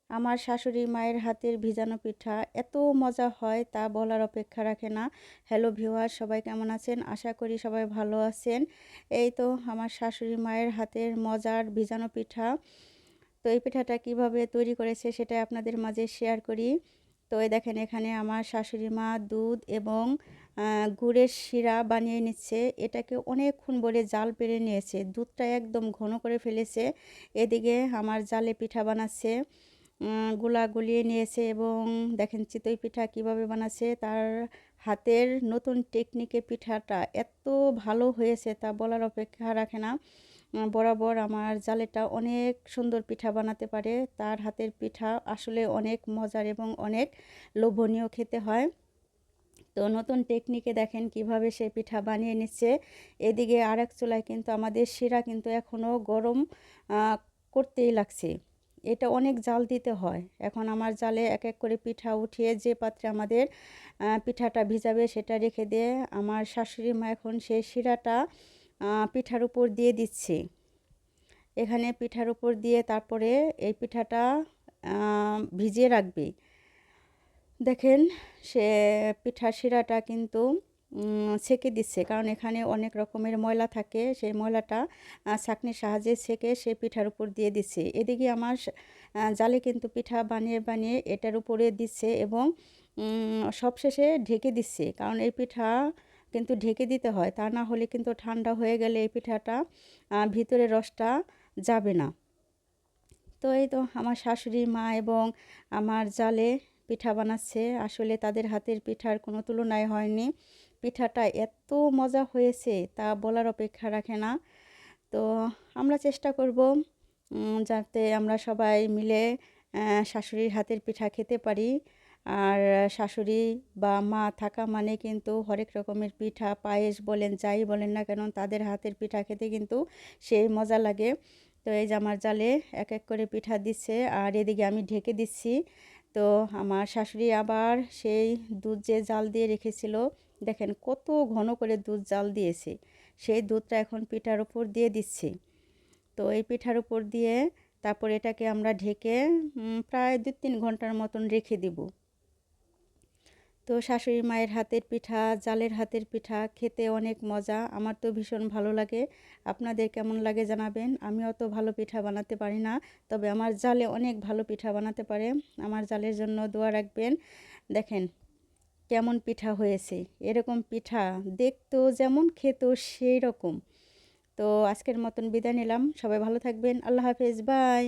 আমার শাশুড়ি মায়ের হাতের ভিজানো পিঠা এত মজা হয় তা বলার অপেক্ষা রাখে না। হ্যালো ভিউয়ার, সবাই কেমন আছেন? আশা করি সবাই ভালো আছেন। এই তো আমার শাশুড়ি মায়ের হাতের মজার ভিজানো পিঠা। তো এই পিঠাটা কিভাবে তৈরি করেছে সেটাই আপনাদের মাঝে শেয়ার করি। তো এই দেখেন, এখানে আমার শাশুড়ি মা দুধ এবং গুড়ের শিরা বানিয়ে নিচ্ছে। এটাকে অনেকক্ষণ ধরে জাল পেরে নিয়েছে, দুধটা একদম ঘন করে ফেলেছে। এদিকে আমার জালে পিঠা বানাচ্ছে, গুলা গুলিয়ে নিয়েছে এবং দেখেন চিতই পিঠা কিভাবে বানাচ্ছে। তার হাতের নতুন টেকনিকে পিঠাটা এত ভালো হয়েছে তা বলার অপেক্ষা রাখে না। বরাবর আমার জালেটা অনেক সুন্দর পিঠা বানাতে পারে। তার হাতের পিঠা আসলে অনেক মজার এবং অনেক লোভনীয় খেতে হয়। তো নতুন টেকনিকে দেখেন কিভাবে সে পিঠা বানিয়ে নিচ্ছে। এদিকে আরেক চুলায় কিন্তু আমাদের শিরা কিন্তু এখনও গরম করতেই লাগছে। এটা অনেক জাল দিতে হয়। এখন আমার জালে এক এক করে পিঠা উঠিয়ে যে পাত্রে আমাদের পিঠাটা ভিজাবে সেটা রেখে দিয়ে আমার শাশুড়ি মা এখন সেই শিরাটা পিঠার উপর দিয়ে দিচ্ছে। এখানে পিঠার উপর দিয়ে তারপরে এই পিঠাটা ভিজিয়ে রাখবে। দেখেন, সে পিঠার শিরাটা কিন্তু ছেঁকে দিচ্ছে, কারণ এখানে অনেক রকমের ময়লা থাকে। সেই ময়লাটা ছাঁকনির সাহায্যে ছেঁকে সে পিঠার উপর দিয়ে দিচ্ছে। এদিকে আমার জালে কিন্তু পিঠা বানিয়ে বানিয়ে এটার উপরে দিচ্ছে এবং সবশেষে ঢেকে দিচ্ছে, কারণ এই পিঠা কিন্তু ঢেকে দিতে হয়, তা না হলে কিন্তু ঠান্ডা হয়ে গেলে এই পিঠাটা ভিতরে রসটা যাবে না। তো এই তো আমার শাশুড়ি মা এবং আমার জালে পিঠা বানাচ্ছে। আসলে তাদের হাতের পিঠার কোনো তুলনাই হয়নি। পিঠাটা এত মজা হয়েছে তা বলার অপেক্ষা রাখে না। তো আমরা চেষ্টা করব যাতে আমরা সবাই মিলে শাশুড়ির হাতের পিঠা খেতে পারি। আর শাশুড়ি বা মা থাকা মানে কিন্তু হরেক রকমের পিঠা পায়েস বলেন, যাই বলেন না কেন, তাদের হাতের পিঠা খেতে কিন্তু সেই মজা লাগে। তো এই যে আমার জালে এক এক করে পিঠা দিচ্ছে আর এদিকে আমি ঢেকে দিচ্ছি। তো আমার শাশুড়ি আবার সেই দুধ যে জাল দিয়ে রেখেছিল, দেখেন কত ঘন করে দুধ জাল দিয়েছে, সেই দুধটা এখন পিঠার উপর দিয়ে দিচ্ছি। তো এই পিঠার উপর দিয়ে তারপর এটাকে আমরা ঢেকে প্রায় 2-3 ঘন্টার মতন রেখে দিব। তো শাশুড়ি মায়ের হাতের পিঠা, জালের হাতের পিঠা খেতে অনেক মজা। আমার তো ভীষণ ভালো লাগে। আপনাদের কেমন লাগে জানাবেন। আমি অত ভালো পিঠা বানাতে পারি না, তবে আমার জালে অনেক ভালো পিঠা বানাতে পারে। আমার জালের জন্য দোয়া রাখবেন। দেখেন কেমন পিঠা হয়েছে। এরকম পিঠা দেখতেও যেমন, খেতেও সেই রকম। তো আজকের মতন বিদায় নিলাম। সবাই ভালো থাকবেন। আল্লাহ হাফেজ, বাই।